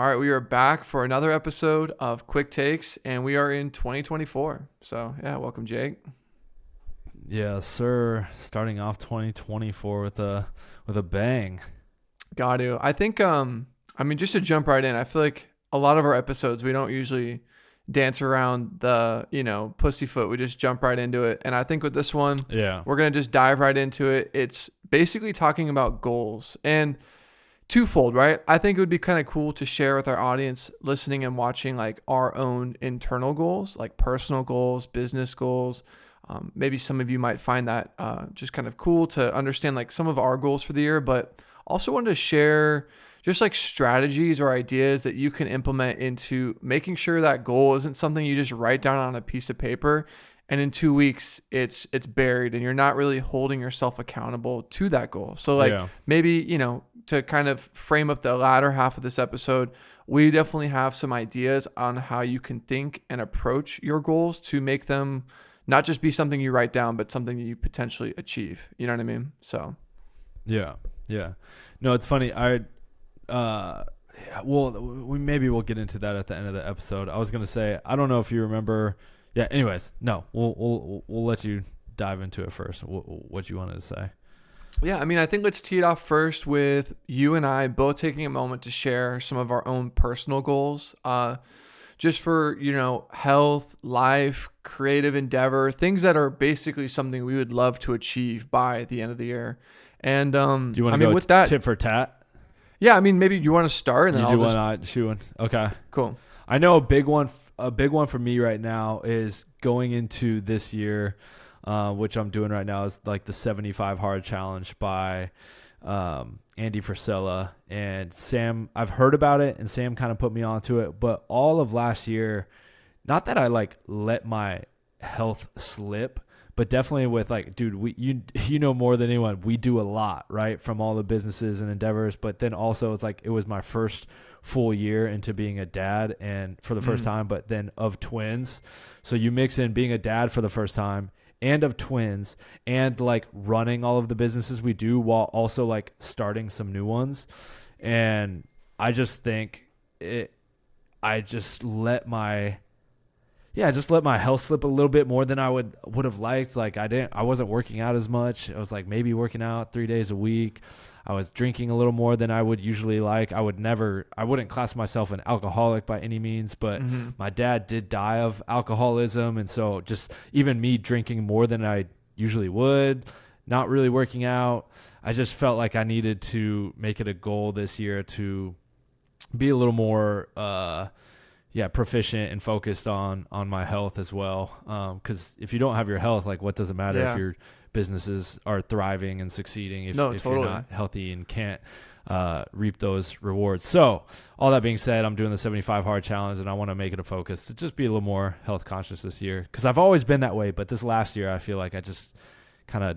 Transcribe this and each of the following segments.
All right, we are back for another episode of Quick Takes, and we are in 2024. So, yeah, welcome, Jake. Yes, sir. Starting off 2024 with a bang. Got to. I think, just to jump right in, I feel like a lot of our episodes, we don't usually dance around the, pussyfoot. We just jump right into it. And I think with this one, we're going to just dive right into it. It's basically talking about goals. And twofold, right? I think it would be kind of cool to share with our audience listening and watching like our own internal goals, like personal goals, business goals. Maybe some of you might find that just kind of cool to understand like some of our goals for the year, but also wanted to share just like strategies or ideas that you can implement into making sure that goal isn't something you just write down on a piece of paper and in 2 weeks it's buried and you're not really holding yourself accountable to that goal. So like maybe, to kind of frame up the latter half of this episode, we definitely have some ideas on how you can think and approach your goals to make them not just be something you write down, but something you potentially achieve. You know what I mean? So. Yeah. No, it's funny. We'll get into that at the end of the episode. I was going to say, I don't know if you remember. Yeah. Anyways, no, we'll let you dive into it first. What you wanted to say. Yeah, I think let's tee it off first with you and I both taking a moment to share some of our own personal goals, just for, health, life, creative endeavor, things that are basically something we would love to achieve by the end of the year. And do you want to go with that tit for tat? Yeah, maybe you want to start and then I'll shoot one. Okay, cool. I know a big one for me right now is going into this year. Which I'm doing right now is like the 75 hard challenge by Andy Frisella and Sam. I've heard about it and Sam kind of put me onto it, but all of last year, not that I like let my health slip, but definitely with like, dude, you know more than anyone, we do a lot, right? From all the businesses and endeavors, but then also it's like, it was my first full year into being a dad and for the first time, but then of twins. So you mix in being a dad for the first time and of twins and like running all of the businesses we do while also like starting some new ones. And I just think I just let my health slip a little bit more than I would have liked. Like I wasn't working out as much. I was like maybe working out 3 days a week. I was drinking a little more than I would usually like. I wouldn't class myself an alcoholic by any means, but my dad did die of alcoholism. And so just even me drinking more than I usually would, not really working out, I just felt like I needed to make it a goal this year to be a little more, proficient and focused on my health as well. 'Cause if you don't have your health, like what does it matter if your businesses are thriving and succeeding if you're not healthy and can't reap those rewards. So all that being said, I'm doing the 75 hard challenge and I want to make it a focus to just be a little more health conscious this year. 'Cause I've always been that way, but this last year I feel like I just kind of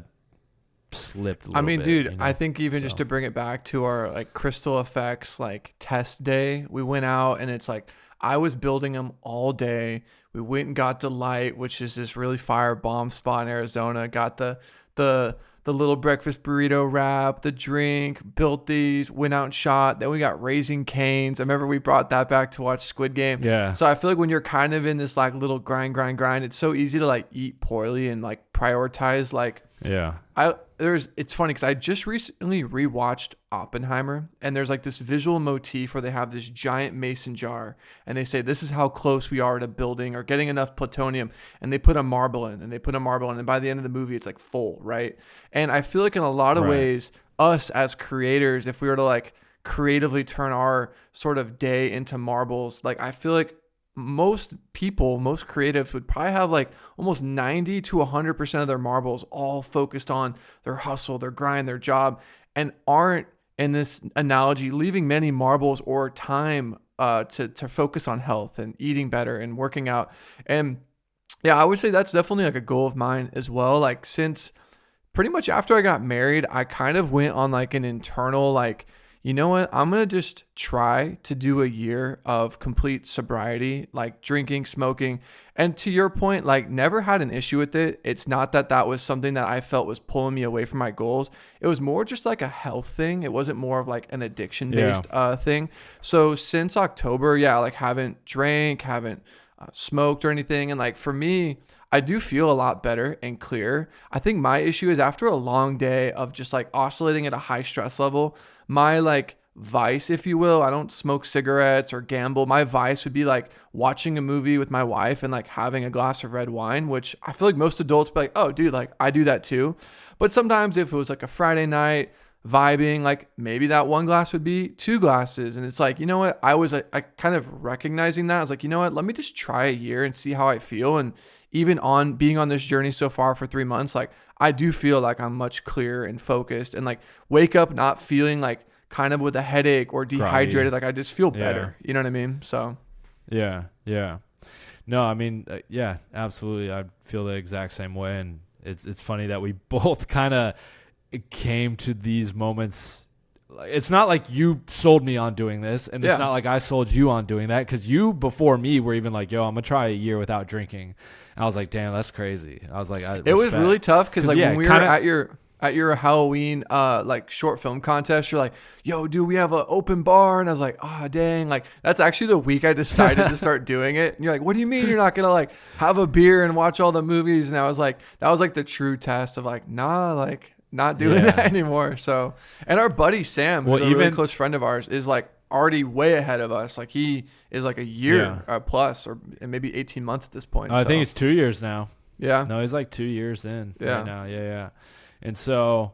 slipped a little bit. Dude, I think even just to bring it back to our like Crystal Effects like test day, we went out and it's like I was building them all day. We went and got Delight, which is this really fire bomb spot in Arizona. Got the little breakfast burrito wrap, the drink, built these, went out and shot. Then we got Raising Cane's. I remember we brought that back to watch Squid Game. Yeah. So I feel like when you're kind of in this like little grind, it's so easy to like eat poorly and like prioritize like. Yeah. It's funny because I just recently rewatched Oppenheimer and there's like this visual motif where they have this giant mason jar and they say this is how close we are to building or getting enough plutonium, and they put a marble in and by the end of the movie it's like full, right? And I feel like in a lot of ways us as creators, if we were to like creatively turn our sort of day into marbles, like I feel like most creatives would probably have like almost 90 to 100% of their marbles all focused on their hustle, their grind, their job, and aren't, in this analogy, leaving many marbles or time to focus on health and eating better and working out. And yeah, I would say that's definitely like a goal of mine as well. Like since pretty much after I got married, I kind of went on like an internal like, you know what? I'm going to just try to do a year of complete sobriety, like drinking, smoking. And to your point, like never had an issue with it. It's not that that was something that I felt was pulling me away from my goals. It was more just like a health thing. It wasn't more of like an addiction based thing. So since October, yeah, like haven't drank, haven't smoked or anything. And like for me, I do feel a lot better and clearer. I think my issue is after a long day of just like oscillating at a high stress level, my like vice, if you will, I don't smoke cigarettes or gamble. My vice would be like watching a movie with my wife and like having a glass of red wine, which I feel like most adults be like, oh dude, like I do that too. But sometimes if it was like a Friday night vibing, like maybe that one glass would be 2 glasses. And it's like, you know what? I kind of recognizing that. I was like, you know what? Let me just try a year and see how I feel. And even on being on this journey so far for 3 months, like I do feel like I'm much clearer and focused and like wake up not feeling like kind of with a headache or dehydrated. Like I just feel better. You know what I mean? So yeah. No, I mean, yeah, absolutely. I feel the exact same way. And it's funny that we both kind of came to these moments. It's not like you sold me on doing this, and it's not like I sold you on doing that, because you before me were even like, yo, I'm gonna try a year without drinking. And I was like, damn, that's crazy. I was like, it was really tough because like when we were at your Halloween like short film contest, you're like, yo dude, we have an open bar. And I was like, oh dang, like that's actually the week I decided to start doing it. And you're like, what do you mean you're not gonna like have a beer and watch all the movies? And I was like, that was like the true test of like, nah, like not doing that anymore. So, and our buddy Sam, who's a really close friend of ours, is like already way ahead of us. Like he is like a year plus, or maybe 18 months at this point. I think it's 2 years now. Yeah. No, he's like 2 years in right now. Yeah. And so,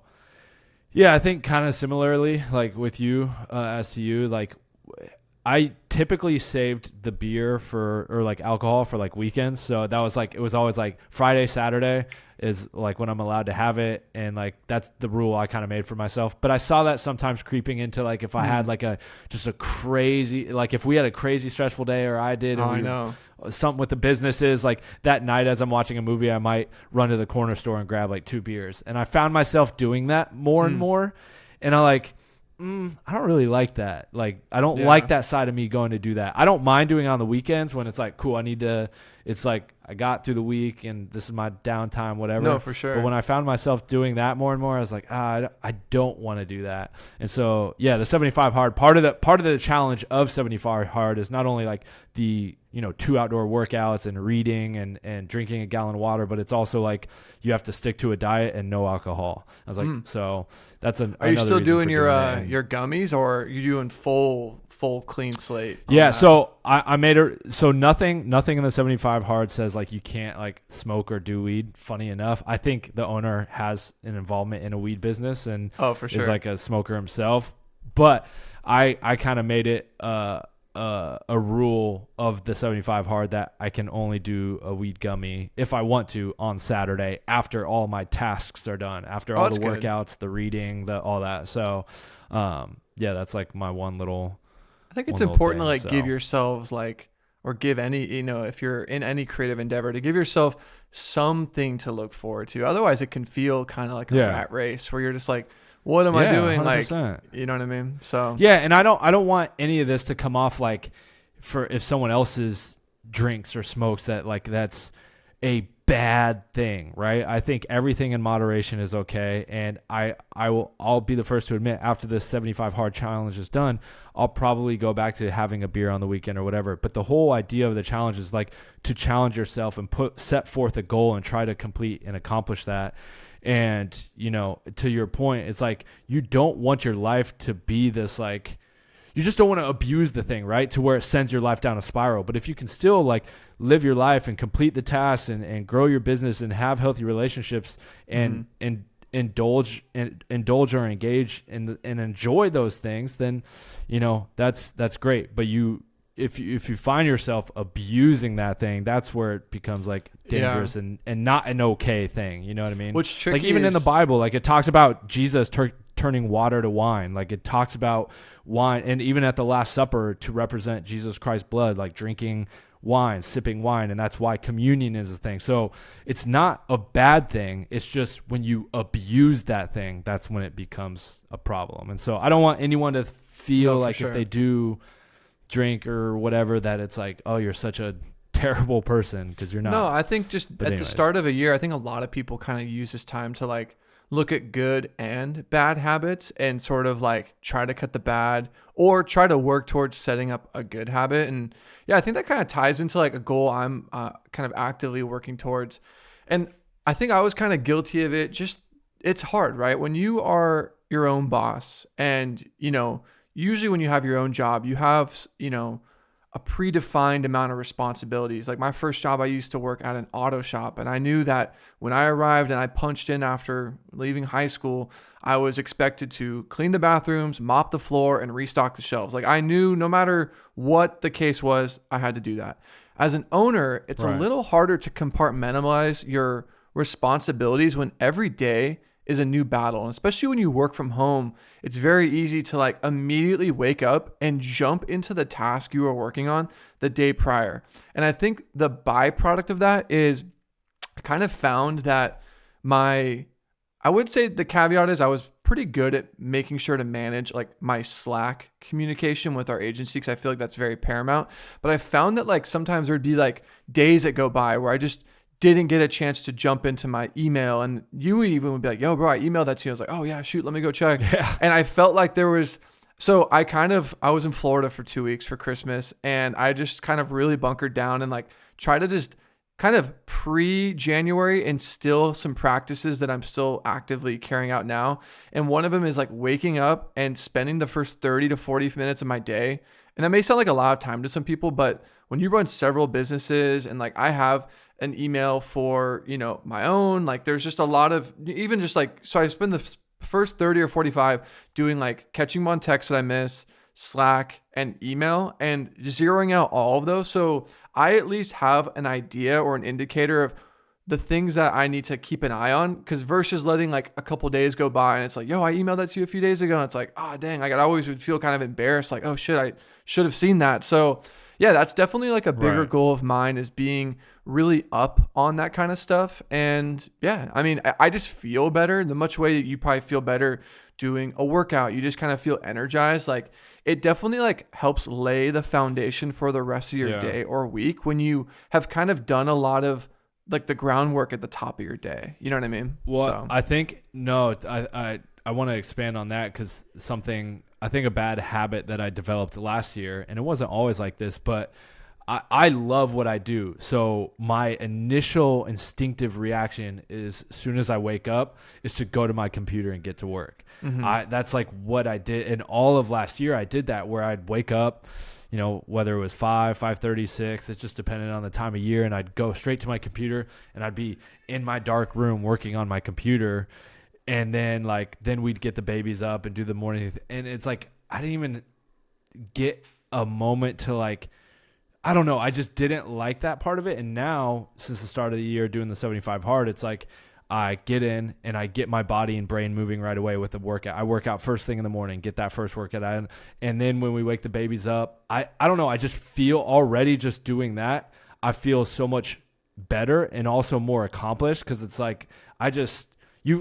yeah, I think kind of similarly, like with you, as to you, like I typically saved the beer or like alcohol for like weekends. So that was like, it was always like Friday, Saturday is like when I'm allowed to have it. And like, that's the rule I kind of made for myself. But I saw that sometimes creeping into like, if I had like just a crazy, like if we had a crazy stressful day, or I did, and I know something with the businesses, like that night as I'm watching a movie, I might run to the corner store and grab like 2 beers. And I found myself doing that more and more. And I like, I don't really like that. Like, I don't like that side of me going to do that. I don't mind doing it on the weekends when it's like, cool, it's like I got through the week and this is my downtime, whatever. No, for sure. But when I found myself doing that more and more, I was like, I don't want to do that. And so, yeah, the 75 hard, part of the challenge of 75 hard is not only like the, 2 outdoor workouts and reading and drinking a gallon of water, but it's also like you have to stick to a diet and no alcohol. I was like, so that's Are you still doing your gummies, or are you doing full clean slate? Yeah. So I made her, so nothing in the 75 hard says like you can't like smoke or do weed. Funny enough, I think the owner has an involvement in a weed business and for sure is like a smoker himself. But I kind of made it a rule of the 75 hard that I can only do a weed gummy if I want to on Saturday after all my tasks are done, after all the workouts, the reading, all that. So, yeah, that's like my one little. I think it's important to like give yourselves like, or give any, if you're in any creative endeavor, to give yourself something to look forward to. Otherwise, it can feel kind of like a rat race where you're just like, what am I doing? 100%. Like, you know what I mean? So yeah, and I don't want any of this to come off like for if someone else's drinks or smokes that like that's a bad thing, right? I think everything in moderation is okay, and I'll be the first to admit after this 75 hard challenge is done, I'll probably go back to having a beer on the weekend or whatever. But the whole idea of the challenge is like to challenge yourself and set forth a goal and try to complete and accomplish that. And, to your point, it's like you don't want your life to be this like, you just don't want to abuse the thing, right? To where it sends your life down a spiral. But if you can still like live your life and complete the tasks and grow your business and have healthy relationships and indulge or engage and enjoy those things, then, that's great. But if you find yourself abusing that thing, that's where it becomes like dangerous and not an okay thing. You know what I mean? Which like even in the Bible, like it talks about Jesus turning water to wine. Like it talks about wine, and even at the Last Supper to represent Jesus Christ's blood, like drinking wine, sipping wine, and that's why communion is a thing. So it's not a bad thing. It's just when you abuse that thing, that's when it becomes a problem. And so I don't want anyone to feel like if they do drink or whatever, that it's like, oh, you're such a terrible person, because you're not. No, I think just at the start of a year, I think a lot of people kind of use this time to like look at good and bad habits and sort of like try to cut the bad or try to work towards setting up a good habit. And yeah, I think that kind of ties into like a goal I'm kind of actively working towards. And I think I was kind of guilty of it. Just, it's hard, right? When you are your own boss and, you know, usually when you have your own job, you have, you know, a predefined amount of responsibilities. Like my first job, I used to work at an auto shop, and I knew that when I arrived and I punched in after leaving high school, I was expected to clean the bathrooms, mop the floor, and restock the shelves. Like I knew no matter what the case was, I had to do that. As an owner, it's a little harder to compartmentalize your responsibilities when every day is a new battle. And especially when you work from home, it's very easy to like immediately wake up and jump into the task you were working on the day prior. And I think the byproduct of that is I kind of found that I would say the caveat is I was pretty good at making sure to manage like my Slack communication with our agency, because I feel like that's very paramount. But I found that like sometimes there'd be like days that go by where I just didn't get a chance to jump into my email, and you even would be like, yo, bro, I emailed that to you. I was like, oh yeah, shoot, let me go check. Yeah. And I felt like I was in Florida for 2 weeks for Christmas, and I just kind of really bunkered down and like try to just kind of pre-January instill some practices that I'm still actively carrying out now. And one of them is like waking up and spending the first 30 to 40 minutes of my day. And that may sound like a lot of time to some people, but when you run several businesses and like I have an email for, you know, my own, like there's just a lot of, even just like, so I spend the first 30 or 45 doing like catching on texts that I miss, Slack and email, and zeroing out all of those. So I at least have an idea or an indicator of the things that I need to keep an eye on, because versus letting like a couple days go by and it's like, yo, I emailed that to you a few days ago. And it's like, oh, dang, like I always would feel kind of embarrassed. Like, oh shit, I should have seen that. So yeah, that's definitely like a bigger goal of mine, is being really up on that kind of stuff. And yeah, I mean, I just feel better. The much way that you probably feel better doing a workout, you just kind of feel energized. Like it definitely like helps lay the foundation for the rest of your day or week when you have kind of done a lot of like the groundwork at the top of your day. You know what I mean? Well, I think, I want to expand on that, because I think a bad habit that I developed last year, and it wasn't always like this, but I love what I do. So my initial instinctive reaction is, as soon as I wake up, is to go to my computer and get to work. Mm-hmm. That's like what I did. And all of last year I did that, where I'd wake up, you know, whether it was 5:30, 6, it just depended on the time of year. And I'd go straight to my computer and I'd be in my dark room working on my computer. And then we'd get the babies up and do the morning. And it's like, I didn't even get a moment to like, I don't know. I just didn't like that part of it. And now, since the start of the year doing the 75 hard, it's like I get in and I get my body and brain moving right away with the workout. I work out first thing in the morning, get that first workout out. And then when we wake the babies up, I don't know. I just feel already just doing that, I feel so much better and also more accomplished, because it's like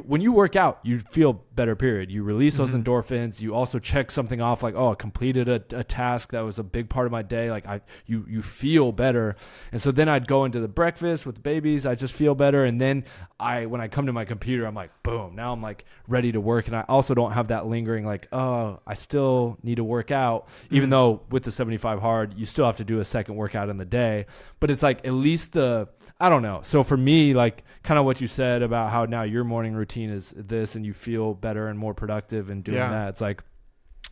when you work out, you feel better, period. You release those endorphins. You also check something off, like, oh, I completed a task that was a big part of my day. Like you feel better. And so then I'd go into the breakfast with the babies. I just feel better. And then when I come to my computer, I'm like, boom, now I'm like ready to work. And I also don't have that lingering, like, oh, I still need to work out, even though with the 75 hard, you still have to do a second workout in the day. But it's like, at least I don't know. So for me, like kind of what you said about how now your morning routine is this and you feel better and more productive in doing that. It's like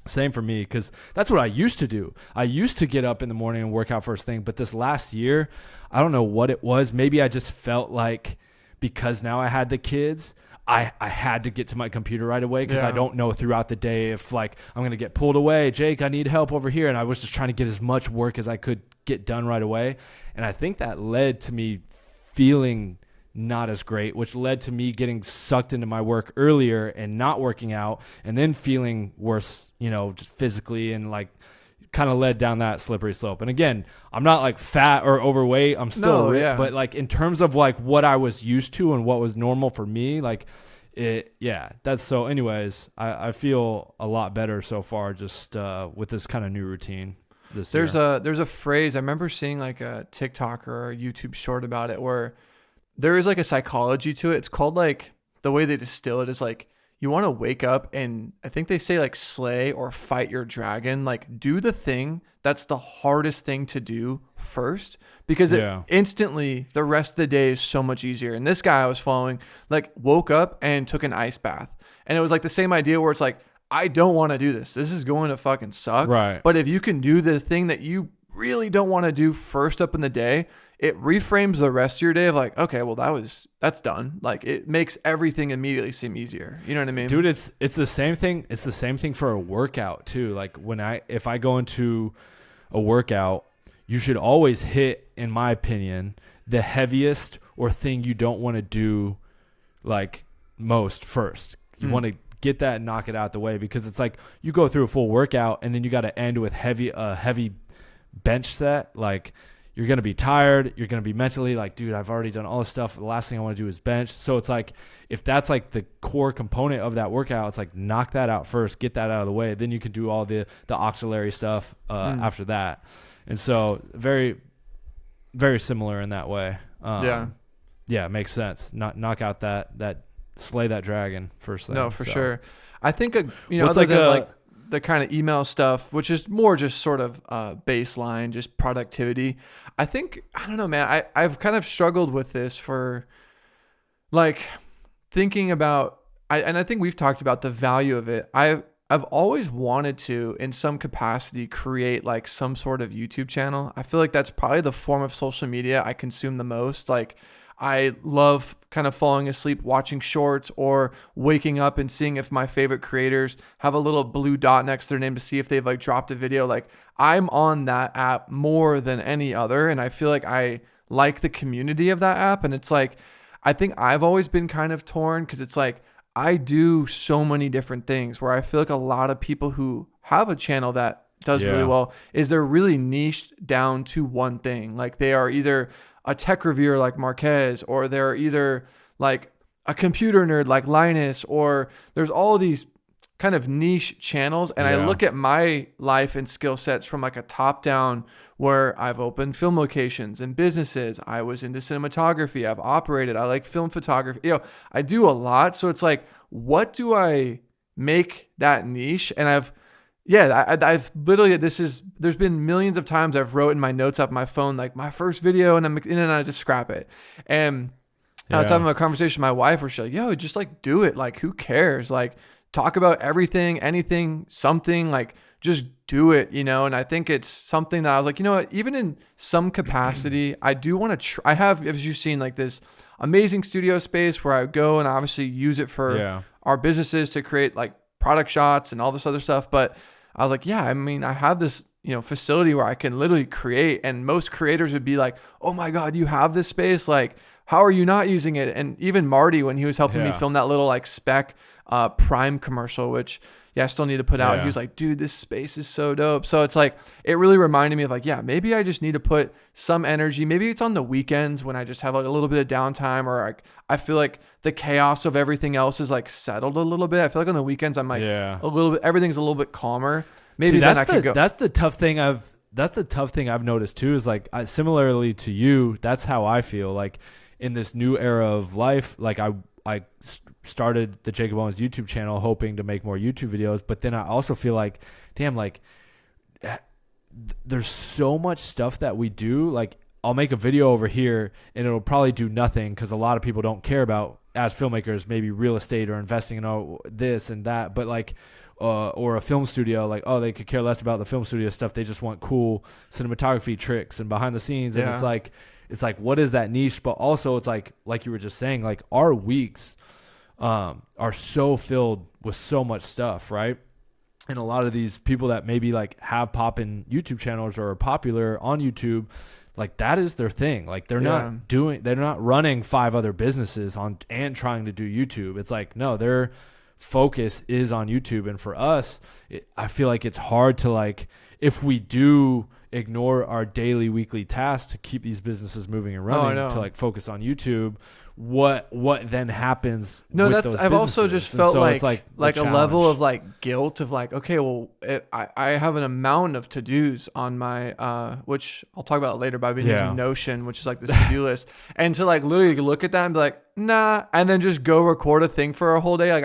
same for me, because that's what I used to do. I used to get up in the morning and work out first thing. But this last year, I don't know what it was. Maybe I just felt like, because now I had the kids, I had to get to my computer right away, because I don't know throughout the day if like I'm going to get pulled away. Jake, I need help over here. And I was just trying to get as much work as I could get done right away. And I think that led to me feeling not as great, which led to me getting sucked into my work earlier and not working out, and then feeling worse, you know, just physically, and like kind of led down that slippery slope. And again, I'm not like fat or overweight. I'm still but like in terms of like what I was used to and what was normal for me, like that's so anyways, I feel a lot better so far just with this kind of new routine this year. There's a phrase, I remember seeing like a TikTok or a YouTube short about it where there is like a psychology to it. It's called like, the way they distill it is like, you want to wake up and I think they say like slay or fight your dragon, like do the thing that's the hardest thing to do first, because it instantly the rest of the day is so much easier. And this guy I was following like woke up and took an ice bath, and it was like the same idea where it's like, I don't want to do this. This is going to fucking suck. Right. But if you can do the thing that you really don't want to do first up in the day, it reframes the rest of your day of like, okay, well that's done. Like it makes everything immediately seem easier. You know what I mean? Dude, it's the same thing. It's the same thing for a workout too. Like if I go into a workout, you should always hit, in my opinion, the heaviest or thing you don't want to do like most first. You want to get that and knock it out the way, because it's like you go through a full workout and then you got to end with heavy bench set. Like, you're going to be tired. You're going to be mentally like, dude, I've already done all this stuff. The last thing I want to do is bench. So it's like, if that's like the core component of that workout, it's like knock that out first, get that out of the way. Then you can do all the auxiliary stuff after that. And so very, very similar in that way. Yeah, it makes sense. Knock out that slay that dragon first thing. No, for sure. I think, other than like the kind of email stuff, which is more just sort of baseline, just productivity. I think, I don't know, man, I've kind of struggled with this for like thinking about, and I think we've talked about the value of it. I've always wanted to, in some capacity, create like some sort of YouTube channel. I feel like that's probably the form of social media I consume the most. Like, I love kind of falling asleep watching shorts or waking up and seeing if my favorite creators have a little blue dot next to their name to see if they've like dropped a video. Like, I'm on that app more than any other. And I feel like I like the community of that app. And it's like, I think I've always been kind of torn, because it's like, I do so many different things where I feel like a lot of people who have a channel that does really well is they're really niched down to one thing. Like, they are either a tech reviewer like Marquez, or they're either like a computer nerd like Linus, or there's all these kind of niche channels. And I look at my life and skill sets from like a top down, where I've opened film locations and businesses. I was into cinematography. I've operated. I like film photography. I do a lot. So it's like, what do I make that niche? And I've literally, there's been millions of times I've wrote in my notes up my phone, like my first video, and I just scrap it. And I was having a conversation with my wife where she's like, yo, just like do it. Like, who cares? Like, talk about everything, anything, something, like just do it, And I think it's something that I was like, you know what, even in some capacity, I do want to I have, as you've seen, like this amazing studio space where I go and obviously use it for our businesses to create like product shots and all this other stuff. But I was like, I have this, facility where I can literally create, and most creators would be like, oh my God, you have this space. Like, how are you not using it? And even Marty, when he was helping me film that little like spec Prime commercial, which I still need to put out. He was like, dude, this space is so dope. So it's like, it really reminded me of like, maybe I just need to put some energy. Maybe it's on the weekends when I just have like a little bit of downtime, or like, I feel like the chaos of everything else is like settled a little bit. I feel like on the weekends, I'm like a little bit, everything's a little bit calmer. Maybe then I can go. That's the tough thing I've noticed too, is like, similarly to you, that's how I feel like in this new era of life. Like I started the Jakob Owens YouTube channel hoping to make more YouTube videos, but then I also feel like, damn, like there's so much stuff that we do. Like, I'll make a video over here and it'll probably do nothing because a lot of people don't care about, as filmmakers, maybe real estate or investing in all this and that, but like or a film studio, like, they could care less about the film studio stuff. They just want cool cinematography tricks and behind the scenes. And it's like, what is that niche? But also it's like you were just saying, like, our weeks are so filled with so much stuff, right? And a lot of these people that maybe like have poppin' YouTube channels or are popular on YouTube, like that is their thing. Like they're not running 5 other businesses and trying to do YouTube. It's like, no, their focus is on YouTube. And for us, I feel like it's hard to like, if we do ignore our daily, weekly tasks to keep these businesses moving and running, to like focus on YouTube, what then happens? No, with those I've also just felt so like a level of like guilt of like, okay, well, I have an amount of to-dos on my which I'll talk about later, but I've been using Notion, which is like this to-do list, and to like literally look at that and be like, nah, and then just go record a thing for a whole day. Like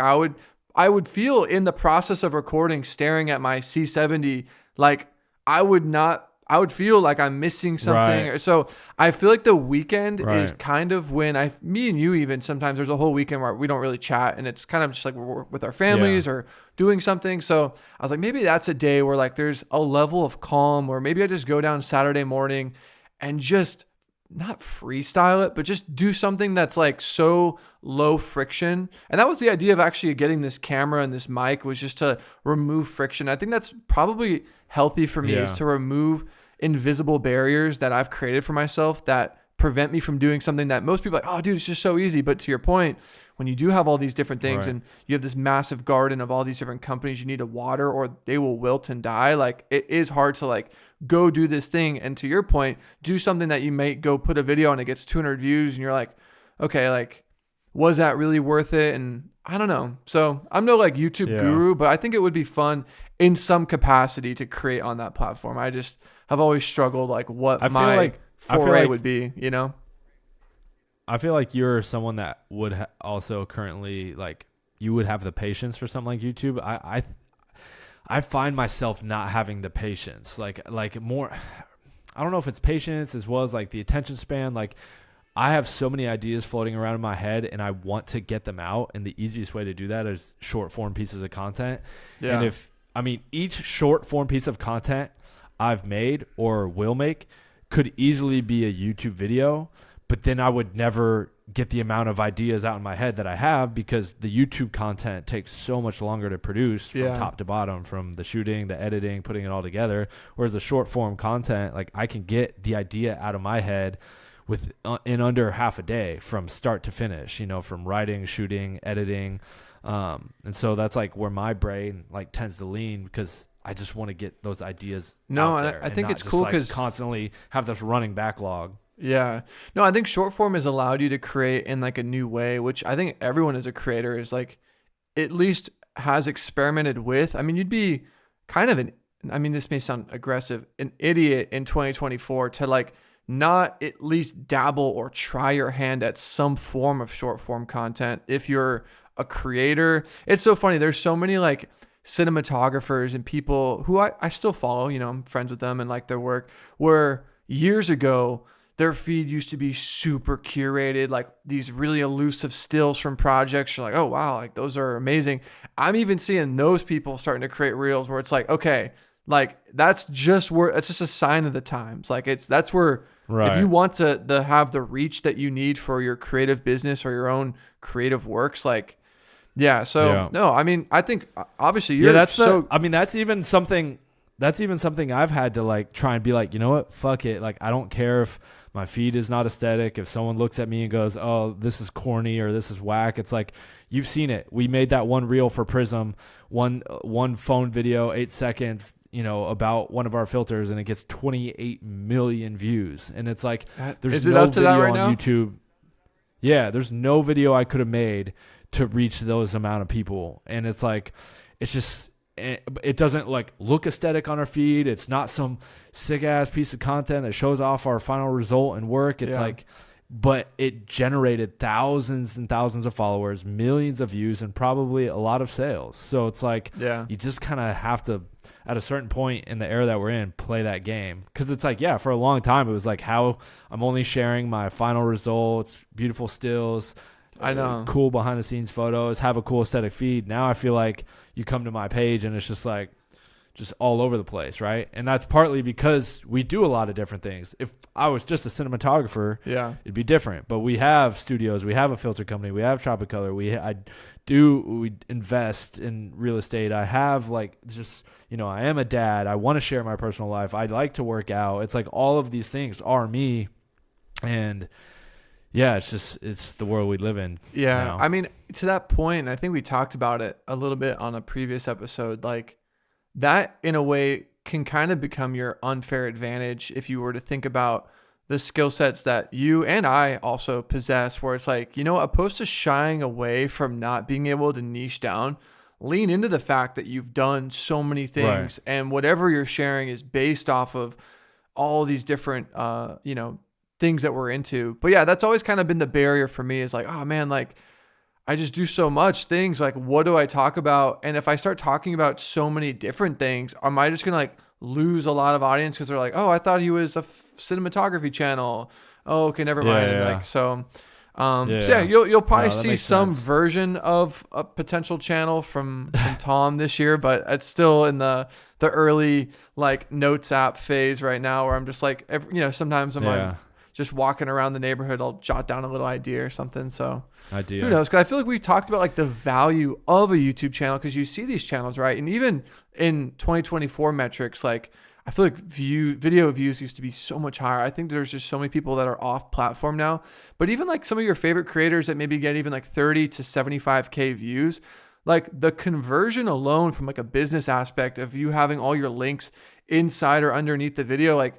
I would feel in the process of recording, staring at my C70, like I would feel like I'm missing something. Right. So I feel like the weekend is kind of when me and you even sometimes there's a whole weekend where we don't really chat, and it's kind of just like we're with our families or doing something. So I was like, maybe that's a day where like there's a level of calm, or maybe I just go down Saturday morning and just not freestyle it, but just do something that's like so low friction. And that was the idea of actually getting this camera and this mic, was just to remove friction. I think that's probably healthy for me, is to remove invisible barriers that I've created for myself that prevent me from doing something that most people are like, oh dude, it's just so easy. But to your point, when you do have all these different things and you have this massive garden of all these different companies you need to water or they will wilt and die, like it is hard to like go do this thing. And to your point, do something that you might go put a video and it gets 200 views and you're like, okay, like was that really worth it? And I don't know. So I'm no like YouTube guru, but I think it would be fun in some capacity to create on that platform. I just have always struggled like what my foray would be, you know? I feel like you're someone that would also currently like, you would have the patience for something like YouTube. I find myself not having the patience, like more, I don't know if it's patience as well as like the attention span. Like I have so many ideas floating around in my head and I want to get them out. And the easiest way to do that is short form pieces of content. Yeah. And each short form piece of content I've made or will make could easily be a YouTube video, but then I would never get the amount of ideas out in my head that I have, because the YouTube content takes so much longer to produce from top to bottom, from the shooting, the editing, putting it all together. Whereas the short form content, like I can get the idea out of my head in under half a day from start to finish, you know, from writing, shooting, editing. And so that's like where my brain like tends to lean, because I just want to get those ideas out there. I think it's cool because constantly have this running backlog. Yeah. No, I think short form has allowed you to create in like a new way, which I think everyone as a creator is like, at least has experimented with. I mean, you'd be kind of this may sound aggressive, an idiot in 2024 to like not at least dabble or try your hand at some form of short form content. If you're a creator, it's so funny. There's so many like cinematographers and people who I still follow, you know, I'm friends with them and like their work, where years ago, their feed used to be super curated, like these really elusive stills from projects. You're like, oh, wow, like those are amazing. I'm even seeing those people starting to create reels where it's like, okay, like that's just a sign of the times. Like that's where, if you want to have the reach that you need for your creative business or your own creative works, like, no, I mean, I think obviously that's even something I've had to like try and be like, you know what, fuck it. Like, I don't care if my feed is not aesthetic. If someone looks at me and goes, oh, this is corny or this is whack, it's like, you've seen it. We made that one reel for Prism, one phone video, 8 seconds, you know, about one of our filters, and it gets 28 million views. And it's like, there's no video on YouTube. Yeah, there's no video I could have made to reach those amount of people. And it's like, it's just, it doesn't like look aesthetic on our feed. It's not some sick ass piece of content that shows off our final result and work. It's like, but it generated thousands and thousands of followers, millions of views, and probably a lot of sales. So it's like, you just kind of have to, at a certain point in the era that we're in, play that game. Cause it's like, for a long time, it was like how I'm only sharing my final results, beautiful stills, I know, cool behind the scenes photos, have a cool aesthetic feed. Now I feel like you come to my page and it's just like, just all over the place, right? And that's partly because we do a lot of different things. If I was just a cinematographer, it'd be different. But we have studios, we have a filter company, we have Tropicolor, we invest in real estate. I have like just, you know, I am a dad. I want to share my personal life. I like to work out. It's like all of these things are me. And it's the world we live in. Yeah. Now. I mean, to that point, I think we talked about it a little bit on a previous episode, like that in a way can kind of become your unfair advantage if you were to think about the skill sets that you and I also possess, where it's like, opposed to shying away from not being able to niche down, lean into the fact that you've done so many things, and whatever you're sharing is based off of all these different, things that we're into. But yeah, that's always kind of been the barrier for me, is like, oh man, like I just do so much things. Like, what do I talk about? And if I start talking about so many different things, am I just going to like lose a lot of audience? Cause they're like, oh, I thought he was a cinematography channel. Oh, okay. Never mind. Yeah. So you'll probably see some sense. version of a potential channel from Tom this year, but it's still in the early like notes app phase right now, where I'm just like, sometimes I'm just walking around the neighborhood, I'll jot down a little idea or something. So who knows? Cause I feel like we've talked about like the value of a YouTube channel, cause you see these channels, right? And even in 2024 metrics, like I feel like video views used to be so much higher. I think there's just so many people that are off platform now, but even like some of your favorite creators that maybe get even like 30 to 75K views, like the conversion alone from like a business aspect of you having all your links inside or underneath the video, like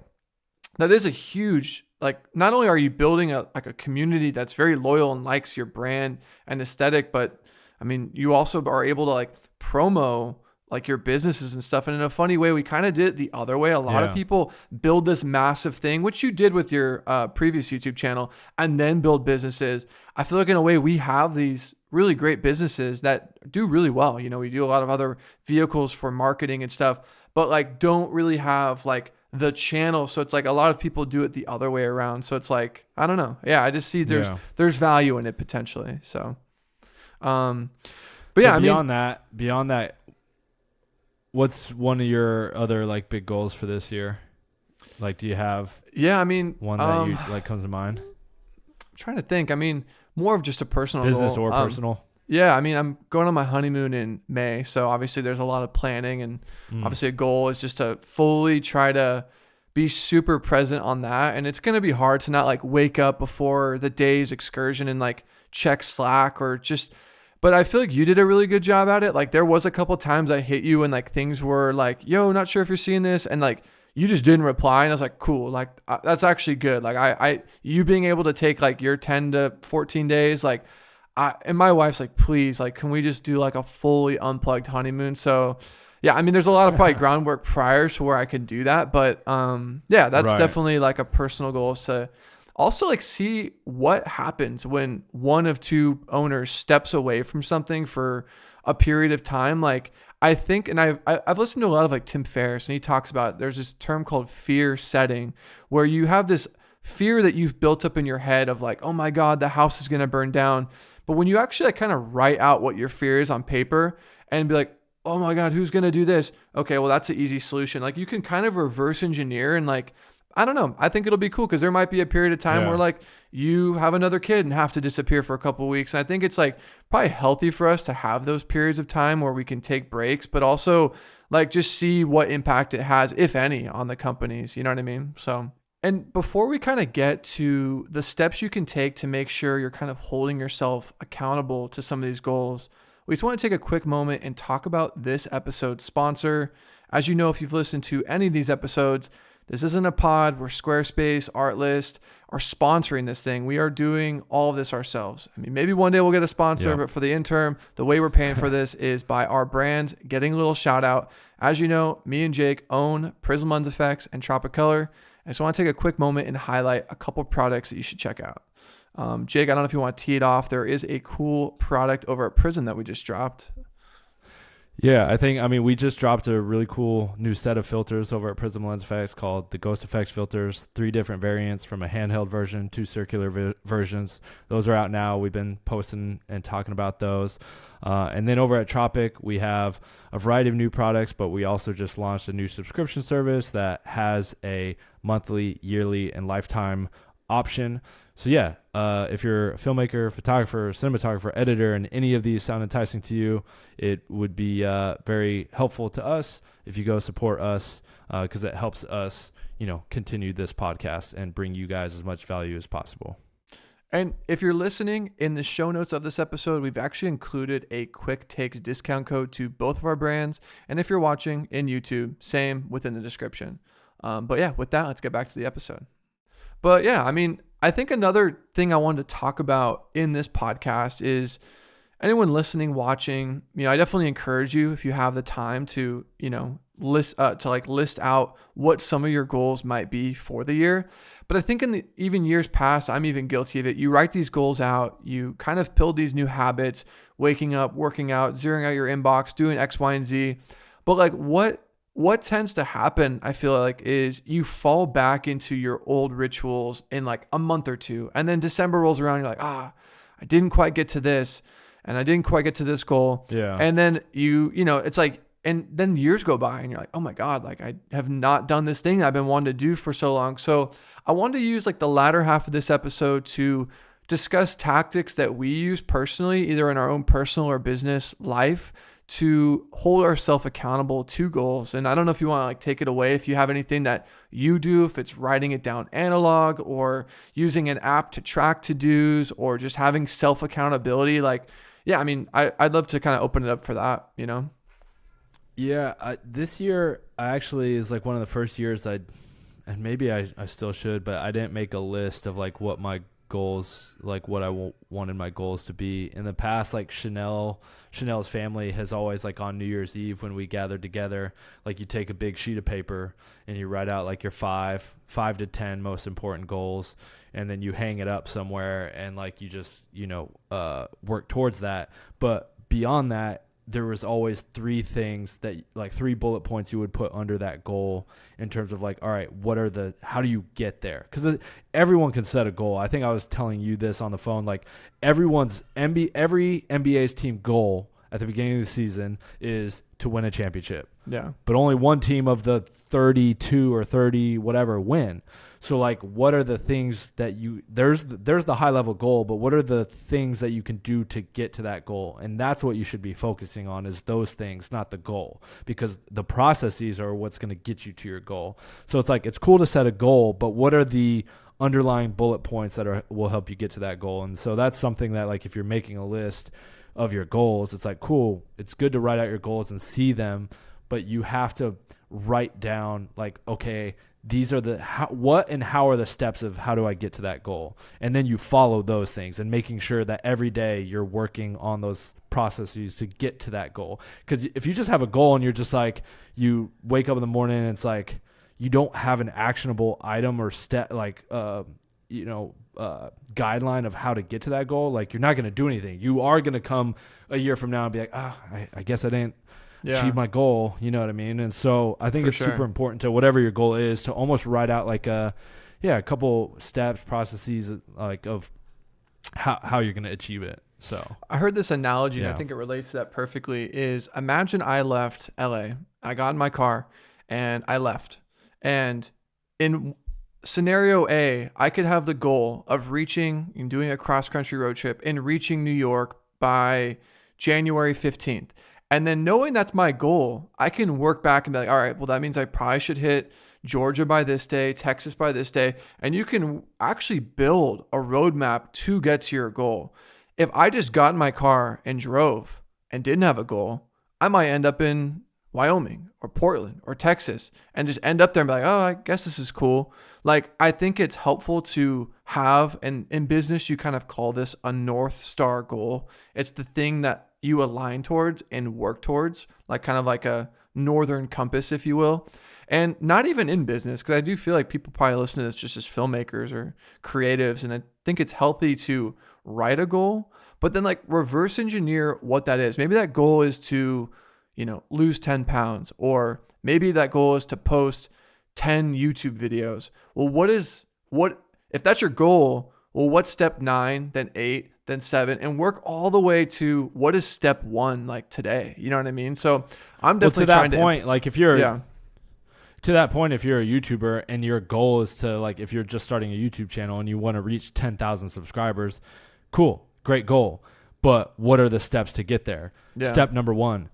that is a huge, like, not only are you building a community that's very loyal and likes your brand and aesthetic, but I mean, you also are able to like promo like your businesses and stuff. And in a funny way, we kind of did it the other way. A lot of people build this massive thing, which you did with your previous YouTube channel, and then build businesses. I feel like in a way we have these really great businesses that do really well. We do a lot of other vehicles for marketing and stuff, but like don't really have like the channel. So it's like a lot of people do it the other way around. So it's like, I don't know. Yeah. I just see there's value in it potentially. So, but yeah, beyond that, what's one of your other like big goals for this year? Like, do you have one that you like comes to mind? I'm trying to think. I mean, more of just a personal business goal. Or personal. Yeah, I mean, I'm going on my honeymoon in May, so obviously there's a lot of planning, and obviously a goal is just to fully try to be super present on that. And it's going to be hard to not like wake up before the day's excursion and like check Slack or just, but I feel like you did a really good job at it. Like there was a couple times I hit you and like things were like, yo, not sure if you're seeing this. And like, you just didn't reply. And I was like, cool. Like that's actually good. Like you being able to take like your 10 to 14 days, like, and my wife's like, please, like, can we just do like a fully unplugged honeymoon? So yeah, I mean, there's a lot of probably groundwork prior to where I can do that. But yeah, that's definitely like a personal goal, is to also like see what happens when one of two owners steps away from something for a period of time. Like I think, and I've listened to a lot of like Tim Ferriss, and he talks about, there's this term called fear setting, where you have this fear that you've built up in your head of like, oh my God, the house is going to burn down. But when you actually like kind of write out what your fear is on paper and be like, oh my God, who's going to do this? Okay, well, that's an easy solution. Like you can kind of reverse engineer, and like, I don't know. I think it'll be cool because there might be a period of time where like you have another kid and have to disappear for a couple of weeks. And I think it's like probably healthy for us to have those periods of time where we can take breaks, but also like just see what impact it has, if any, on the companies. You know what I mean? So, and before we kind of get to the steps you can take to make sure you're kind of holding yourself accountable to some of these goals, we just want to take a quick moment and talk about this episode's sponsor. As you know, if you've listened to any of these episodes, this isn't a pod where Squarespace, Artlist are sponsoring this thing. We are doing all of this ourselves. I mean, maybe one day we'll get a sponsor, but for the interim, the way we're paying for this is by our brands getting a little shout out. As you know, me and Jake own Prism Lens Effects and Tropicolor. I just want to take a quick moment and highlight a couple products that you should check out. Jake, I don't know if you want to tee it off. There is a cool product over at Prism that we just dropped. Yeah, I mean, we just dropped a really cool new set of filters over at Prism Lens Effects called the Ghost Effects filters. 3 different variants, from a handheld version, 2 circular versions. Those are out now. We've been posting and talking about those. And then over at Tropic, we have a variety of new products, but we also just launched a new subscription service that has a monthly, yearly, and lifetime option. So yeah, if you're a filmmaker, photographer, cinematographer, editor, and any of these sound enticing to you, it would be very helpful to us if you go support us, because it helps us, continue this podcast and bring you guys as much value as possible. And if you're listening, in the show notes of this episode, we've actually included a quick takes discount code to both of our brands. And if you're watching in YouTube, same within the description. But yeah, with that, let's get back to the episode. But yeah, I mean, I think another thing I wanted to talk about in this podcast is anyone listening, watching, I definitely encourage you, if you have the time, to, list out what some of your goals might be for the year. But I think in the even years past, I'm even guilty of it. You write these goals out, you kind of build these new habits, waking up, working out, zeroing out your inbox, doing X, Y, and Z. But like what tends to happen, I feel like, is you fall back into your old rituals in like a month or two. And then December rolls around, you're like, I didn't quite get to this. And I didn't quite get to this goal. Yeah. And then it's like, and then years go by and you're like, oh my God, like I have not done this thing I've been wanting to do for so long. So I wanted to use like the latter half of this episode to discuss tactics that we use personally, either in our own personal or business life, to hold ourselves accountable to goals. And I don't know if you want to like take it away, if you have anything that you do, if it's writing it down analog or using an app to track to-dos or just having self-accountability. Like, yeah, I mean, I'd love to kind of open it up for that, Yeah, this year I actually is like one of the first years and maybe I still should, but I didn't make a list of like what my goals, like what I wanted my goals to be. In the past, like Chanel's family has always, like on New Year's Eve when we gathered together, like you take a big sheet of paper and you write out like your five to 10 most important goals, and then you hang it up somewhere and like you just, work towards that. But beyond that, there was always three things that, like three bullet points you would put under that goal in terms of like, all right, how do you get there? Because everyone can set a goal. I think I was telling you this on the phone, like every NBA's team goal at the beginning of the season is to win a championship. Yeah. But only one team of the 32 or 30 whatever win. So like, what are the things that there's the high level goal, but what are the things that you can do to get to that goal? And that's what you should be focusing on, is those things, not the goal, because the processes are what's going to get you to your goal. So it's like, it's cool to set a goal, but what are the underlying bullet points that will help you get to that goal? And so that's something that, like, if you're making a list of your goals, it's like, cool, it's good to write out your goals and see them, but you have to write down like, okay, these are what and how are the steps of how do I get to that goal? And then you follow those things and making sure that every day you're working on those processes to get to that goal. Because if you just have a goal and you're just like, you wake up in the morning and it's like, you don't have an actionable item or step, like, guideline of how to get to that goal, like you're not going to do anything. You are going to come a year from now and be like, I guess I didn't achieve my goal. You know what I mean? And so I think it's super important to whatever your goal is to almost write out like a couple steps, processes, like of how you're going to achieve it. So I heard this analogy and I think it relates to that perfectly, is imagine I left LA. I got in my car and I left. And in scenario A, I could have the goal of reaching and doing a cross-country road trip and reaching New York by January 15th. And then knowing that's my goal, I can work back and be like, all right, well, that means I probably should hit Georgia by this day, Texas by this day. And you can actually build a roadmap to get to your goal. If I just got in my car and drove and didn't have a goal, I might end up in Wyoming or Portland or Texas and just end up there and be like, oh, I guess this is cool. Like, I think it's helpful to have, and in business, you kind of call this a North Star goal. It's the thing that you align towards and work towards, like kind of like a northern compass, if you will. And not even in business, because I do feel like people probably listen to this just as filmmakers or creatives. And I think it's healthy to write a goal, but then like reverse engineer what that is. Maybe that goal is to, lose 10 pounds, or maybe that goal is to post 10 YouTube videos. Well, if that's your goal, well, what's step 9, then 8, then 7, and work all the way to what is step 1 like today. You know what I mean? So I'm definitely trying to point, like if you're to that point, if you're a YouTuber and your goal is to, like, if you're just starting a YouTube channel and you want to reach 10,000 subscribers, cool, great goal. But what are the steps to get there? Yeah. Step number 1,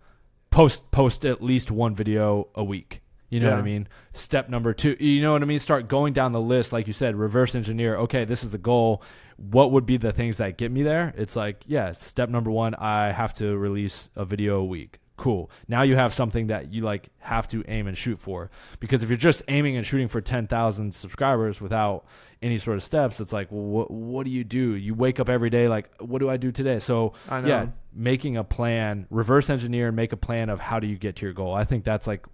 post at least one video a week. You know what I mean? Step number 2, you know what I mean? Start going down the list. Like you said, reverse engineer. Okay, this is the goal. What would be the things that get me there? It's like, yeah, step number 1, I have to release a video a week. Cool. Now you have something that you like have to aim and shoot for. Because if you're just aiming and shooting for 10,000 subscribers without any sort of steps, it's like, well, what do? You wake up every day like, what do I do today? So yeah, making a plan, reverse engineer, and make a plan of how do you get to your goal. I think that's like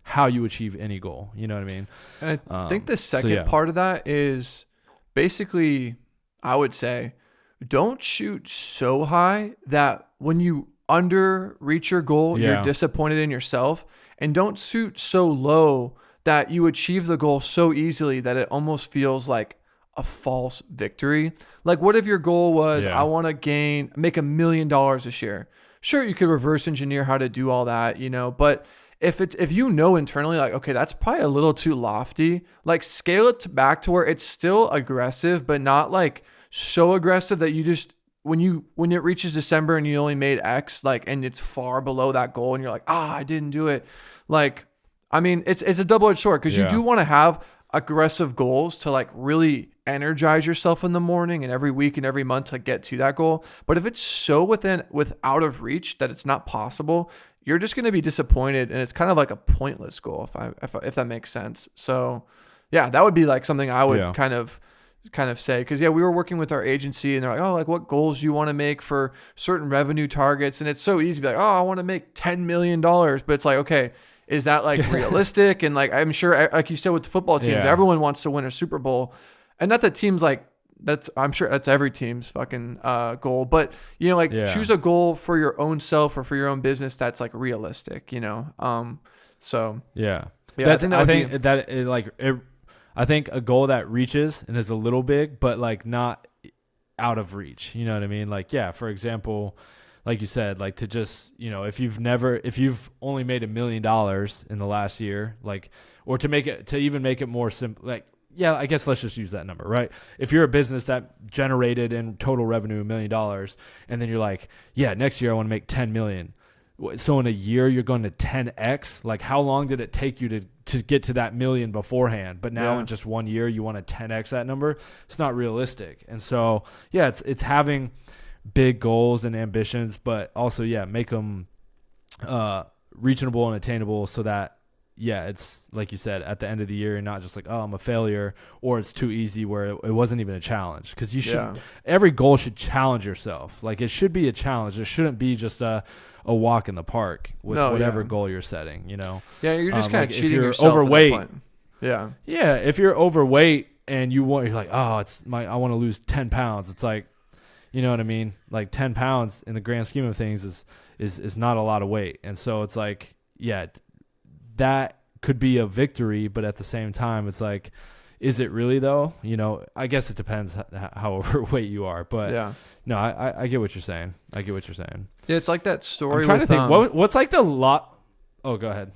how you achieve any goal. You know what I mean? And I think the second part of that is basically, I would say, don't shoot so high that when you reach your goal, you're disappointed in yourself, and don't shoot so low that you achieve the goal so easily that it almost feels like a false victory. Like, what if your goal was, I want to make $1 million this year? Sure, you could reverse engineer how to do all that, you know, but if you know internally, like, okay, that's probably a little too lofty, like scale it back to where it's still aggressive, but not like so aggressive that you just, when it reaches December and you only made X, like, and it's far below that goal and you're like, I didn't do it. Like, I mean, it's a double-edged sword, because you do want to have aggressive goals to like really energize yourself in the morning and every week and every month to get to that goal. But if it's so out of reach that it's not possible, you're just going to be disappointed, and it's kind of like a pointless goal, if that makes sense. So yeah, that would be like something I would kind of say, because we were working with our agency and they're like, oh, like what goals do you want to make for certain revenue targets? And it's so easy to be like, oh, I want to make $10 million, but it's like, okay, is that like realistic? And like, I'm sure, like you said with the football teams, everyone wants to win a Super Bowl, and not that teams like, I'm sure that's every team's fucking goal, but you know, like choose a goal for your own self or for your own business that's like realistic, you know? So I think a goal that reaches and is a little big, but like not out of reach. You know what I mean? Like, for example, like you said, like to just, you know, if you've only made $1 million in the last year, like, or to even make it more simple, like, I guess let's just use that number, right? If you're a business that generated in total revenue $1 million, and then you're like, next year I want to make 10 million. So in a year you're going to 10x. Like, how long did it take you to get to that million beforehand? But now in just 1 year you want to 10x that number. It's not realistic. And so it's having big goals and ambitions, but also make them reachable and attainable, so that it's like you said, at the end of the year, you're not just like, oh, I'm a failure, or it's too easy where it wasn't even a challenge. Because you should, every goal should challenge yourself. Like, it should be a challenge. It shouldn't be just a walk in the park with whatever goal you're setting, you know? Yeah, you're just kind of cheating yourself. Overweight. At that point. Yeah. Yeah, if you're overweight and you're like, oh, I want to lose 10 pounds. It's like, you know what I mean? Like 10 pounds in the grand scheme of things is not a lot of weight. And so it's like, that could be a victory, but at the same time, it's like, is it really though? You know, I guess it depends how overweight you are, but no, I get what you're saying. Yeah, it's like that story. I'm trying to think, what's like the lot? Oh, go ahead.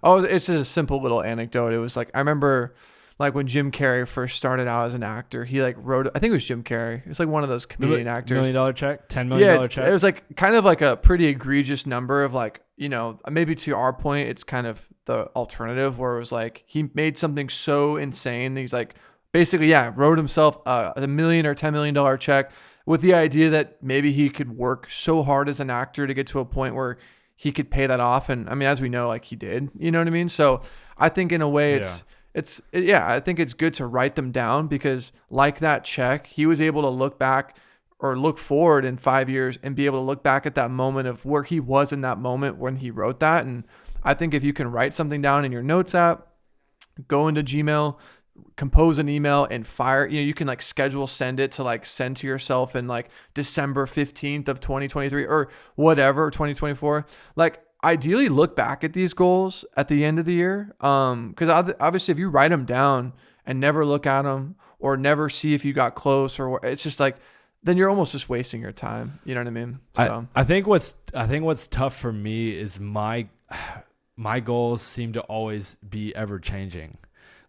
Oh, it's just a simple little anecdote. It was like, I remember like when Jim Carrey first started out as an actor, he like wrote, I think it was Jim Carrey. It's like one of those comedian actors. $1 million check, $10 million check. It was like kind of like a pretty egregious number of like, you know, maybe to our point, it's kind of the alternative where it was like, he made something so insane. He's like, basically, wrote himself a $1 million or $10 million check with the idea that maybe he could work so hard as an actor to get to a point where he could pay that off. And I mean, as we know, like he did, you know what I mean? So I think in a way I think it's good to write them down, because like that check, he was able to look back or look forward in 5 years and be able to look back at that moment of where he was in that moment when he wrote that. And I think if you can write something down in your notes app, go into Gmail, compose an email and fire, you know, you can like send it to like send to yourself in like December 15th of 2023 or whatever, 2024. Like, ideally look back at these goals at the end of the year. Because obviously if you write them down and never look at them or never see if you got close, or it's just like, then you're almost just wasting your time. You know what I mean? So I think what's tough for me is my goals seem to always be ever changing.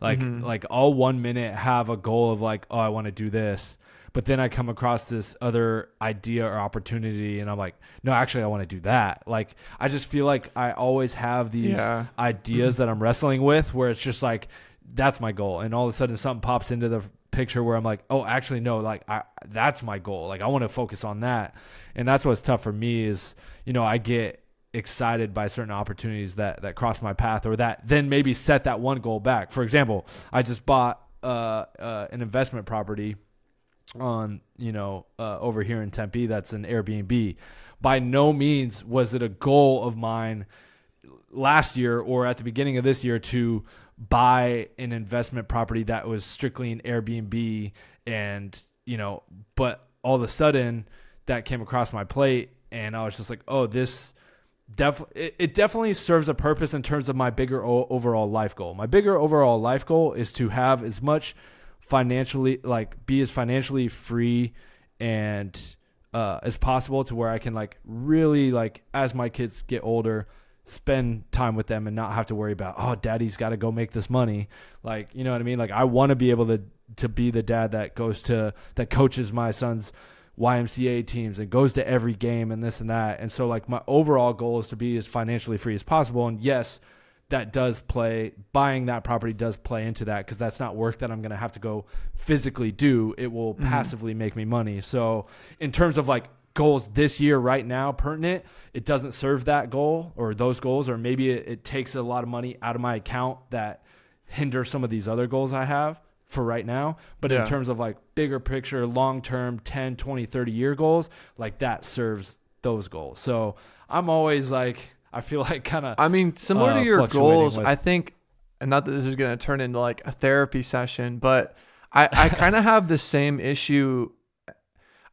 Like I'll 1 minute have a goal of like, oh, I want to do this. but then I come across this other idea or opportunity and I'm like, no, actually I want to do that. Like, I just feel like I always have these ideas that I'm wrestling with where it's just like, that's my goal. And all of a sudden something pops into the picture where I'm like, oh, actually, no, like that's my goal. Like, I want to focus on that. And that's what's tough for me is, I get excited by certain opportunities that cross my path or that then maybe set that one goal back. For example, I just bought an investment property on, over here in Tempe. That's an Airbnb. By no means was it a goal of mine last year or at the beginning of this year to buy an investment property that was strictly an Airbnb. And, but all of a sudden that came across my plate and I was just like, oh, this it definitely serves a purpose in terms of my bigger overall life goal. My bigger overall life goal is to have as much financially, like be as financially free and as possible to where I can like really like as my kids get older, spend time with them and not have to worry about, oh, daddy's got to go make this money. Like, you know what I mean? Like I want to be able to be the dad that coaches my son's YMCA teams and goes to every game and this and that. And so like my overall goal is to be as financially free as possible. And yes, that does buying that property does play into that because that's not work that I'm going to have to go physically do. It will passively make me money. So in terms of like goals this year right now pertinent, it doesn't serve that goal or those goals, or maybe it takes a lot of money out of my account that hinder some of these other goals I have for right now. But in terms of like bigger picture, long-term 10, 20, 30 year goals, like that serves those goals. So I'm always like, I feel like kind of, similar to your goals, I think, and not that this is going to turn into like a therapy session, but I kind of have the same issue.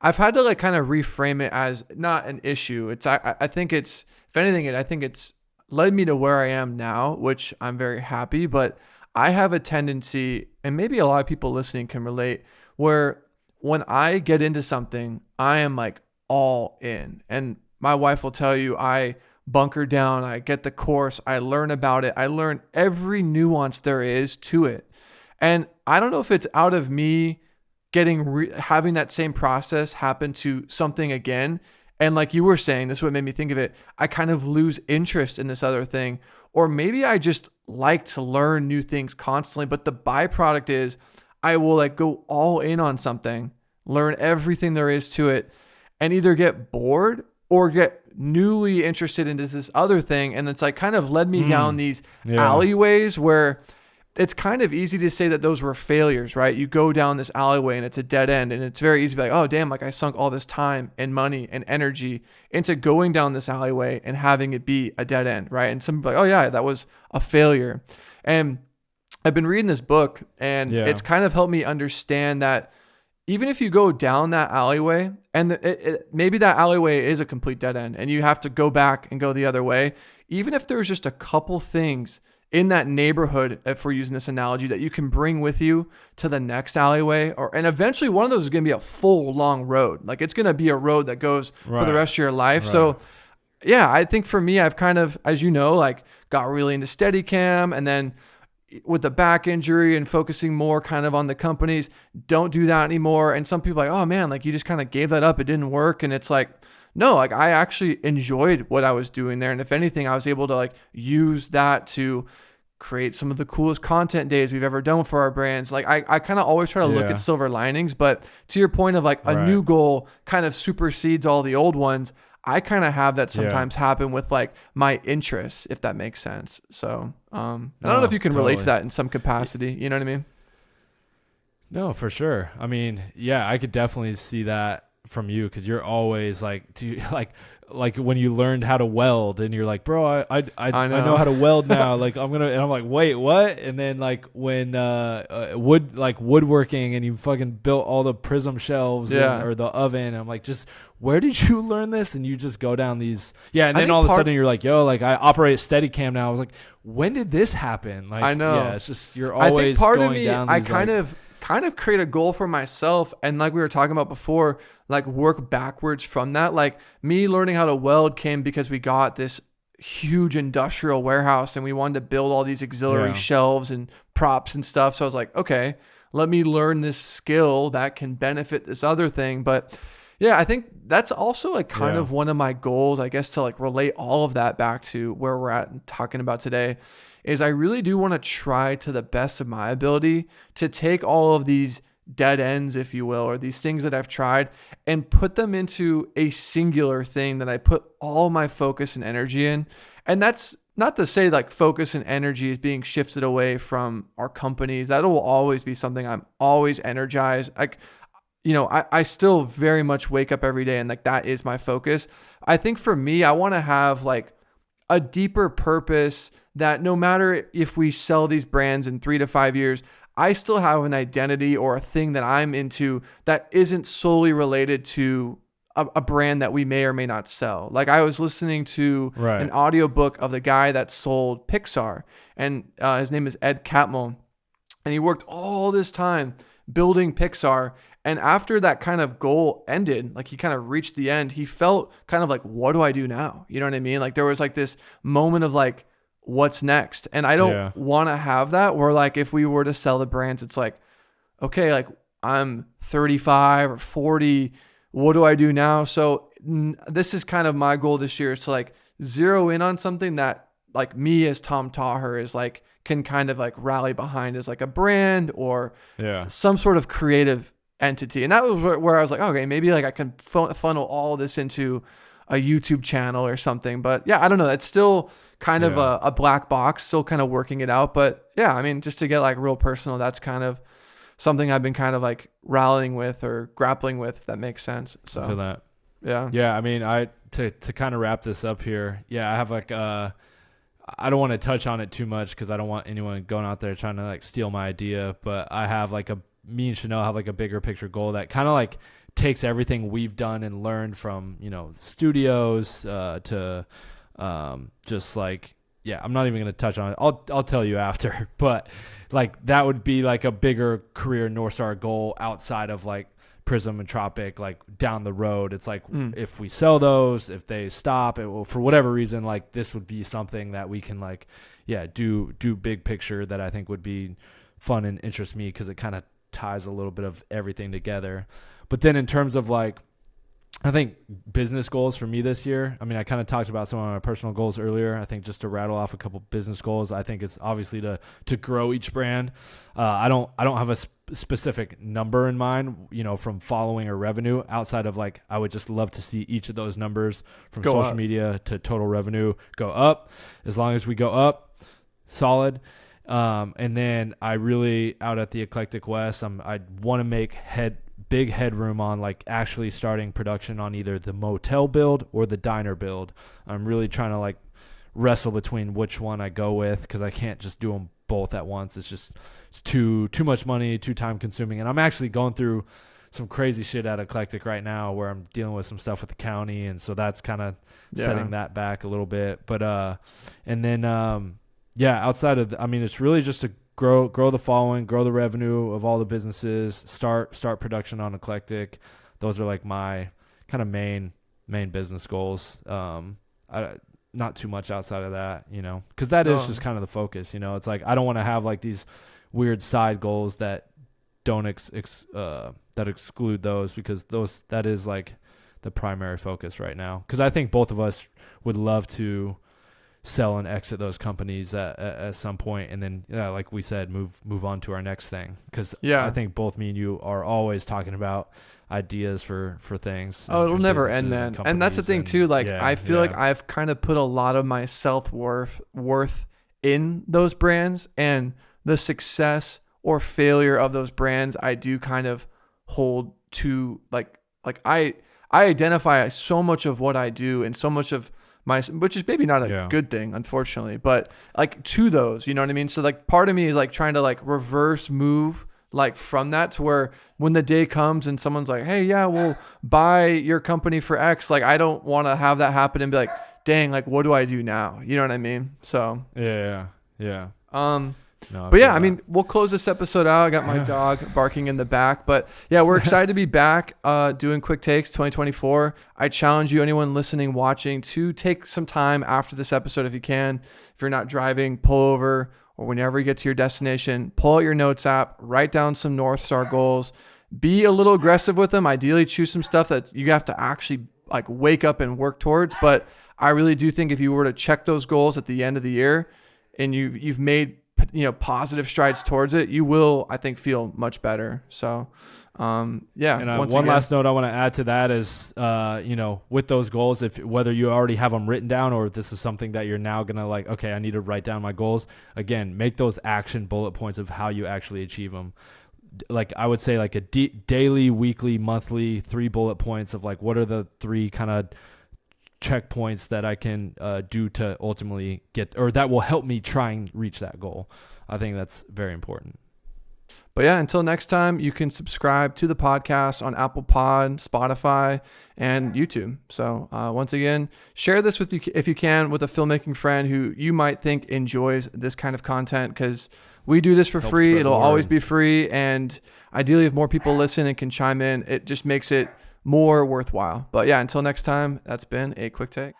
I've had to like kind of reframe it as not an issue. I think it's, if anything, I think it's led me to where I am now, which I'm very happy, but I have a tendency, and maybe a lot of people listening can relate, where when I get into something, I am like all in. And my wife will tell you, I bunker down, I get the course, I learn about it, I learn every nuance there is to it. And I don't know if it's out of me having that same process happen to something again. And like you were saying, this is what made me think of it. I kind of lose interest in this other thing. Or maybe I just like to learn new things constantly. But the byproduct is I will like go all in on something, learn everything there is to it, and either get bored or get newly interested into this other thing. And it's like kind of led me down these alleyways where it's kind of easy to say that those were failures, right? You go down this alleyway and it's a dead end, and it's very easy to be like, oh, damn, like I sunk all this time and money and energy into going down this alleyway and having it be a dead end, right? And some people are like, oh yeah, that was a failure. And I've been reading this book, and it's kind of helped me understand that even if you go down that alleyway and maybe that alleyway is a complete dead end and you have to go back and go the other way, even if there's just a couple things in that neighborhood, if we're using this analogy, that you can bring with you to the next alleyway, and eventually one of those is going to be a full long road. Like it's going to be a road that goes for the rest of your life. Right. So yeah, I think for me, I've kind of, as you know, like got really into Steadicam, and then with the back injury and focusing more kind of on the companies, don't do that anymore. And some people are like, oh man, like you just kind of gave that up. It didn't work. And it's like, no, like I actually enjoyed what I was doing there. And if anything, I was able to like use that to create some of the coolest content days we've ever done for our brands. Like I kind of always try to look at silver linings, but to your point of like a new goal kind of supersedes all the old ones. I kind of have that sometimes happen with like my interests, if that makes sense. So I don't know if you can relate to that in some capacity. You know what I mean? No, for sure. I mean, yeah, I could definitely see that from you, because you're always like, like when you learned how to weld and you're like, bro, I know how to weld now. Like and I'm like, wait, what? And then like when woodworking, and you fucking built all the prism shelves or the oven. I'm like, just where did you learn this? And you just go down these, and then all of a sudden you're like, yo, like I operate Steadicam now. I was like, when did this happen? Like, I know. Yeah, it's just, you're always I think part going of me, down these, I kind of create a goal for myself, and like we were talking about before, like work backwards from that. Like me learning how to weld came because we got this huge industrial warehouse and we wanted to build all these auxiliary shelves and props and stuff. So I was like, okay, let me learn this skill that can benefit this other thing. But yeah, I think that's also like kind of one of my goals, I guess, to like relate all of that back to where we're at and talking about today, is I really do want to try to the best of my ability to take all of these dead ends, if you will, or these things that I've tried and put them into a singular thing that I put all my focus and energy in. And that's not to say like focus and energy is being shifted away from our companies. That will always be something I'm always energized. Like, you know, I still very much wake up every day and like that is my focus. I think for me, I want to have like a deeper purpose that no matter if we sell these brands in 3 to 5 years, I still have an identity or a thing that I'm into that isn't solely related to a brand that we may or may not sell. Like I was listening to an audiobook of the guy that sold Pixar, and his name is Ed Catmull, and he worked all this time building Pixar. And after that kind of goal ended, like he kind of reached the end, he felt kind of like, what do I do now? You know what I mean? Like there was like this moment of like, what's next? And I don't want to have that where like, if we were to sell the brands, it's like, okay, like I'm 35 or 40. What do I do now? So this is kind of my goal this year, is to like zero in on something that like me as Tom Taugher is like, can kind of like rally behind as like a brand or some sort of creative entity. And that was where I was like, okay, maybe like I can funnel all this into a YouTube channel or something. But yeah, I don't know. It's still kind of a black box, still kind of working it out. But yeah, I mean, just to get like real personal, that's kind of something I've been kind of like rallying with or grappling with, if that makes sense. So I feel that. Yeah. Yeah. I mean, to kind of wrap this up here. Yeah. I have like, I don't want to touch on it too much because I don't want anyone going out there trying to like steal my idea, but I have like me and Chanel have like a bigger picture goal that kind of like takes everything we've done and learned from, you know, studios, to, just like, yeah, I'm not even going to touch on it. I'll tell you after, but like that would be like a bigger career North Star goal outside of like Prism and Tropic, like down the road. It's like, if we sell those, if they stop it, well, for whatever reason, like this would be something that we can like, do big picture that I think would be fun and interest me, because it kind of ties a little bit of everything together. But then in terms of like, I think business goals for me this year, I mean, I kind of talked about some of my personal goals earlier. I think just to rattle off a couple business goals, I think it's obviously to grow each brand. I don't have a specific number in mind, you know, from following or revenue, outside of like, I would just love to see each of those numbers from social media to total revenue go up. As long as we go up, solid. And then I really, out at the Eclectic West, I want to make big headroom on like actually starting production on either the motel build or the diner build. I'm really trying to like wrestle between which one I go with, because I can't just do them both at once. It's too much money, too time consuming. And I'm actually going through some crazy shit at Eclectic right now where I'm dealing with some stuff with the county, and so that's kind of setting that back a little bit. But and then outside of I mean, it's really just to grow the following, grow the revenue of all the businesses, start production on Eclectic. Those are like my kind of main business goals. Not too much outside of that, you know, because that is just kind of the focus. You know, it's like I don't want to have like these weird side goals that don't that exclude those, because that is like the primary focus right now. Because I think both of us would love to sell and exit those companies at some point, and then like we said, move on to our next thing, because I think both me and you are always talking about ideas for things. It'll never end, man. And that's the thing too, like I feel like I've kind of put a lot of my self-worth in those brands, and the success or failure of those brands I do kind of hold to, like I identify so much of what I do and so much of which is maybe not a good thing, unfortunately, but like to those, you know what I mean? So like part of me is like trying to like reverse move like from that to where when the day comes and someone's like, hey, yeah, we'll buy your company for X, like I don't want to have that happen and be like, dang, like what do I do now? You know what I mean? So yeah. But yeah, I mean, we'll close this episode out. I got my dog barking in the back, but yeah, we're excited to be back doing Quick Takes 2024. I challenge you, anyone listening, watching, to take some time after this episode if you can. If you're not driving, pull over or whenever you get to your destination, pull out your notes app, write down some North Star goals, be a little aggressive with them. Ideally choose some stuff that you have to actually like wake up and work towards. But I really do think if you were to check those goals at the end of the year and you've made, positive strides towards it, you will, I think, feel much better. So, yeah. And one last note I want to add to that is, with those goals, whether you already have them written down or this is something that you're now going to like, okay, I need to write down my goals. Again, make those action bullet points of how you actually achieve them. Like I would say like a daily, weekly, monthly, 3 bullet points of like, what are the 3 kind of checkpoints that I can do to ultimately get, or that will help me try and reach that goal. I think that's very important. But yeah, until next time, you can subscribe to the podcast on Apple Pod, Spotify, and YouTube. So once again, share this with you if you can with a filmmaking friend who you might think enjoys this kind of content, because we do this for free. It'll always be free. And ideally, if more people listen and can chime in, it just makes it more worthwhile. But yeah, until next time, that's been a quick take.